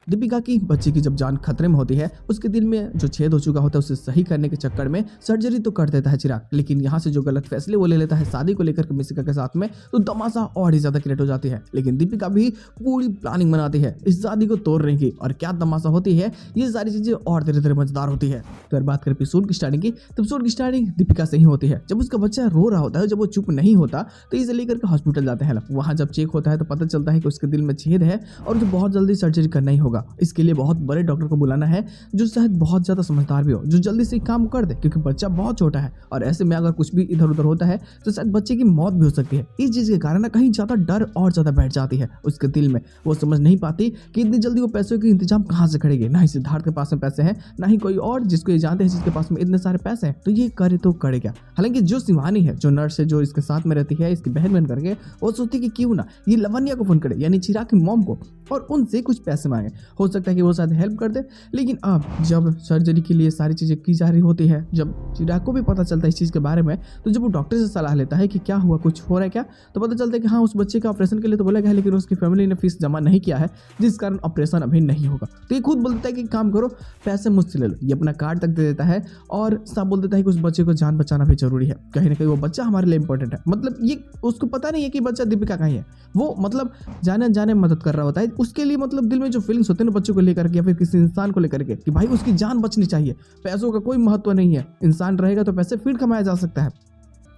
दीपिका की बच्ची की जब जान खतरे में होती है, उसके दिल में जो छेद हो चुका होता है उसे सही करने के चक्कर में सर्जरी तो कर देता है चिराग, लेकिन यहाँ से जो गलत फैसले वो ले लेता है शादी को लेकर के मिसिका के साथ में, तो तमाशा और ही ज्यादा क्रिएट हो जाती है। लेकिन दीपिका भी पूरी प्लानिंग बनाती है इस शादी को तोड़ने की, और क्या तमाशा होती है, ये सारी चीजें और धीरे धीरे मजेदार होती है। तो बात करें एपिसोड की स्टार्टिंग की, तो एपिसोड की स्टार्टिंग दीपिका से ही होती है। जब उसका बच्चा रो रहा होता है, जब वो चुप नहीं होता, तो इसे लेकर के हॉस्पिटल जाते हैं। वहां जब चेक होता है तो पता चलता है कि उसके दिल में छेद है और जो बहुत जल्दी सर्जरी करना ही होगा। इसके लिए बहुत बड़े डॉक्टर को बुलाना है जो शायद बहुत ज्यादा समझदार भी हो, जो जल्दी से काम कर दे, क्योंकि बच्चा बहुत छोटा है और ऐसे में अगर कुछ भी इधर उधर होता है तो शायद बच्चे की मौत भी हो सकती है। इस चीज के कारण कहीं ज्यादा डर और ज्यादा बैठ जाती है उसके दिल में। वो समझ नहीं पाती कि इतनी जल्दी वो पैसों के इंतजाम कहाँ से करेगी। ना ही सिद्धार्थ के पास में पैसे हैं, ना ही कोई और जिसको ये जानते हैं जिसके पास में इतने सारे पैसे हैं, तो ये करे तो करे क्या। हालांकि जो शिवानी है, जो नर्स है, जो इसके साथ में रहती है, इसकी बहन बन करके, वो सोचती कि क्यों ना ये लवन्या को फोन करे, यानी चिराग की मॉम को, और उनसे कुछ पैसे मांगे। हो सकता है कि वो शायद हेल्प कर दे। लेकिन अब जब सर्जरी के लिए सारी चीजें की जा रही होती है, जब चिराग को भी पता चलता है इस चीज के बारे में, तो जब वो डॉक्टर से सलाह लेता है कि क्या हुआ, कुछ हो रहा है क्या, तो पता चलता है कि हाँ, उस बच्चे का ऑपरेशन के लिए तो बोला गया है, लेकिन उसकी फैमिली ने फीस जमा नहीं किया है, जिस कारण ऑपरेशन अभी नहीं होगा। तो ये खुद बोलता है कि काम करो, पैसे मुझसे ले लो। ये अपना कार्ड तक दे देता है और साफ बोल देता है कि उस बच्चे को जान बचाना भी जरूरी है। कहीं ना कहीं वो बच्चा हमारे लिए इंपॉर्टेंट है। मतलब ये उसको पता नहीं है कि बच्चा दीपिका का ही है। वो मतलब जाने जाने मदद कर रहा होता है उसके लिए। मतलब दिल में जो फीलिंग्स होते हैं ना बच्चों को लेकर के या फिर किसी इंसान को लेकर के, कि भाई उसकी जान बचनी चाहिए, पैसों का कोई महत्व नहीं है, इंसान रहेगा तो पैसे फिर कमाया जा सकता है।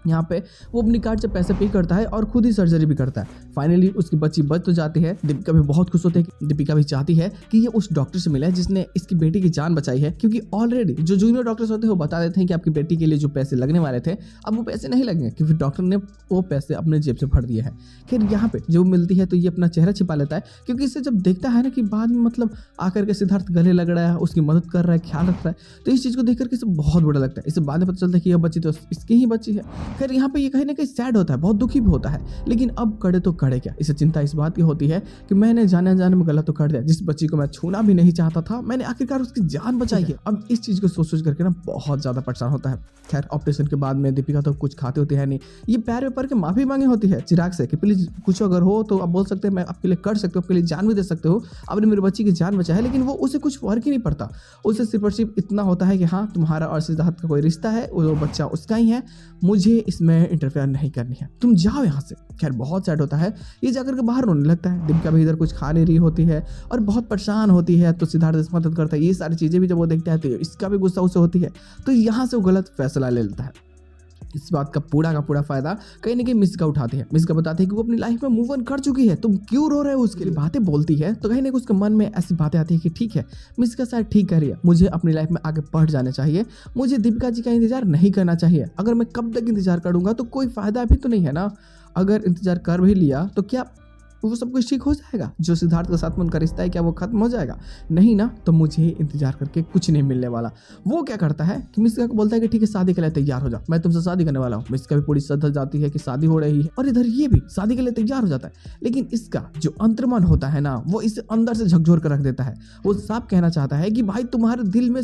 यहाँ पे वो अपनी कार्ड से पैसे पे करता है और खुद ही सर्जरी भी करता है। फाइनली उसकी बच्ची बच तो जाती है। दीपिका भी बहुत खुश होती है। दीपिका भी चाहती है कि ये उस डॉक्टर से मिला है जिसने इसकी बेटी की जान बचाई है, क्योंकि ऑलरेडी जो जूनियर डॉक्टर्स होते हैं वो बता देते हैं कि आपकी बेटी के लिए जो पैसे लगने वाले थे अब वो पैसे नहीं लगेंगे, क्योंकि डॉक्टर ने वो पैसे अपने जेब से भर दिए हैं। फिर यहाँ पे जो मिलती है तो ये अपना चेहरा छिपा लेता है, क्योंकि इसे जब देखता है ना कि बाद में मतलब आकर के सिद्धार्थ गले लग रहा है, उसकी मदद कर रहा है, ख्याल रख रहा है, तो इस चीज को देख करके इसे बहुत बुरा लगता है। इसे बाद में पता चलता है कि यह बच्ची तो इसकी ही बच्ची है। फिर यहाँ पे ये कहीं ना कहीं सैड होता है, बहुत दुखी भी होता है। लेकिन अब करे तो करे क्या। इसे चिंता इस बात की होती है कि मैंने जाने अनजाने में गलत तो कर दिया, जिस बच्ची को मैं छूना भी नहीं चाहता था मैंने आखिरकार उसकी जान बचाई है। अब इस चीज को सोच करके ना बहुत ज्यादा परेशान होता है। खैर ऑपरेशन के बाद में दीपिका तो कुछ खाती होती है नहीं, ये पैर में पड़ के माफी मांगी होती है चिराग से कि प्लीज कुछ अगर हो तो आप बोल सकते हैं, मैं आपके लिए कर सकते हो, आपके लिए जान भी दे सकते हो, आपने मेरी बच्ची की जान बचाई है। लेकिन वो उसे कुछ फर्क ही नहीं पड़ता। उसे सिर्फ और सिर्फ इतना होता है कि हाँ तुम्हारा और सिद्धार्थ का कोई रिश्ता है, वो बच्चा उसका ही है, मुझे इसमें इंटरफेयर नहीं करनी है, तुम जाओ यहाँ से। खैर बहुत सैड होता है, ये जाकर के बाहर रोने लगता है। दीपिका भी इधर कुछ खा नहीं रही होती है और बहुत परेशान होती है, तो सिद्धार्थ इसकी मदद करता है। ये सारी चीजें भी जब वो देखता है तो इसका भी गुस्सा उसे होती है, तो यहाँ से वो गलत फैसला ले लेता है। इस बात का पूरा फायदा कहीं ना कहीं मिस्का उठाती है। मिस्का बताती है कि वो अपनी लाइफ में मूव ऑन कर चुकी है, तुम क्यों रो रहे हो। उसके लिए बातें बोलती है तो कहीं ना कहीं उसके मन में ऐसी बातें आती है कि ठीक है मिस्का शायद ठीक कर रही है, मुझे अपनी लाइफ में आगे बढ़ जाना चाहिए, मुझे दीपिका जी का इंतजार नहीं करना चाहिए। अगर मैं कब तक इंतजार करूंगा तो कोई फायदा भी तो नहीं है ना। अगर इंतजार कर भी लिया तो क्या वो सब कुछ ठीक हो जाएगा। जो सिद्धार्थ के साथ में उनका रिश्ता है क्या वो खत्म हो जाएगा? नहीं ना। तो मुझे इंतजार करके कुछ नहीं मिलने वाला। वो क्या करता है कि मिस्का को बोलता है कि ठीक है शादी के लिए तैयार हो जाओ, मैं तुमसे शादी करने वाला हूँ। मिस्का भी पूरी सदर जाती है कि शादी हो रही है और इधर ये भी शादी के लिए तैयार हो जाता है। लेकिन इसका जो अंतर्मन होता है ना वो इसे अंदर से झकझोर कर रख देता है। वो साफ कहना चाहता है कि भाई तुम्हारे दिल में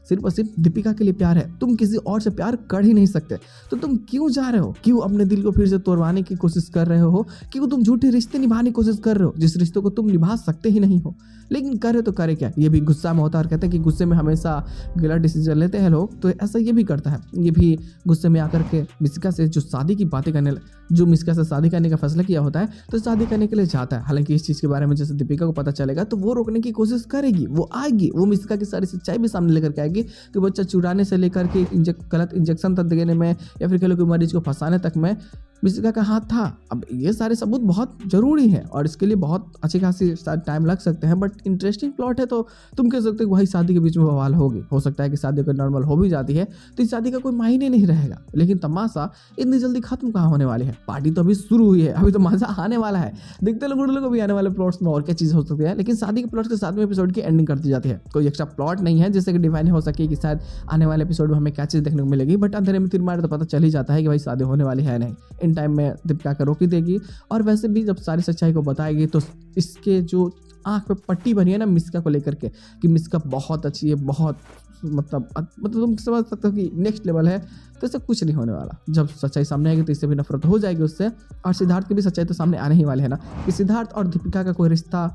सिर्फ और सिर्फ दीपिका के लिए प्यार है, तुम किसी और से प्यार कर ही नहीं सकते, तो तुम क्यों जा रहे हो, क्यों अपने दिल को फिर से तोड़वाने की कोशिश कर रहे हो, क्यों तुम झूठे रिश्ते निभाने की कोशिश कर रहे हो जिस रिश्तों को तुम निभा सकते ही नहीं हो। लेकिन करे तो करे क्या। ये भी गुस्सा में होता है और कहते हैं कि गुस्से में हमेशा गलत डिसीजन लेते हैं लोग, तो ऐसा ये भी करता है। ये भी गुस्से में आकर के मिस्का से जो शादी की बातें करने, जो मिस्का से शादी करने का फैसला किया होता है तो शादी करने के लिए जाता है। हालांकि इस चीज के बारे में जैसे दीपिका को पता चलेगा तो वो रोकने की कोशिश करेगी, वो आएगी, वो मिस्का की सारी सच्चाई भी सामने लेकर के आएगी कि बच्चा चुराने से लेकर के गलत इंजेक्शन तक देने में या फिर कह लो कि मरीज को फंसाने तक में मिस्का का हाथ था। अब ये सारे सबूत बहुत जरूरी है और इसके लिए बहुत अच्छी खासी टाइम लग सकते हैं, बट इंटरेस्टिंग प्लॉट है। तो तुम कह सकते हो भाई शादी के बीच में बवाल होगी, हो सकता है कि शादी अगर नॉर्मल हो भी जाती है तो इस शादी का कोई मायने नहीं रहेगा। लेकिन तमाशा इतनी जल्दी खत्म कहाँ होने वाली है, पार्टी तो अभी शुरू हुई है, अभी तो मजा आने वाला है। देखते लोगों को भी आने वाले प्लॉट्स में और क्या चीज हो सकती है। लेकिन शादी के प्लॉट के 7वें एपिसोड की एंडिंग कर दी जाती है। कोई एक्स्ट्रा प्लॉट नहीं है जिससे कि डिफाइन हो सके कि शायद आने वाले एपिसोड में हमें क्या चीज देखने को मिलेगी, बट अंधेरे में तीर मारे तो पता चल ही जाता है कि भाई शादी होने वाली है नहीं। इन टाइम में दीपिका का रोक ही देगी और वैसे भी जब सारी सच्चाई को बताएगी तो इसके जो आंख पे पट्टी बनी है ना मिस्का को लेकर के कि मिस्का बहुत अच्छी है, बहुत मतलब तुम समझ सकते हो कि नेक्स्ट लेवल है, तो ऐसा कुछ नहीं होने वाला। जब सच्चाई सामने आएगी तो इससे भी नफरत हो जाएगी उससे। और सिद्धार्थ की भी सच्चाई तो सामने आने ही वाले है ना कि सिद्धार्थ और दीपिका का कोई रिश्ता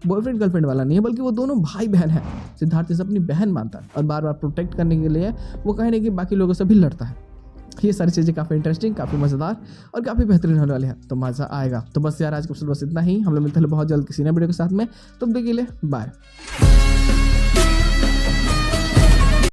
बॉयफ्रेंड गर्लफ्रेंड वाला नहीं है, बल्कि वो दोनों भाई बहन है। सिद्धार्थ इसे अपनी बहन मानता है और बार बार प्रोटेक्ट करने के लिए वो कहने कि बाकी लोगों से भी लड़ता है। ये सारी चीज़ें काफ़ी इंटरेस्टिंग, काफ़ी मज़ेदार और काफ़ी बेहतरीन होने वाली है, तो मज़ा आएगा। तो बस यार आज के एपिसोड बस इतना ही। हम लोग मिलते हैं बहुत जल्द किसी नए वीडियो के साथ में, तब तक के लिए बाय।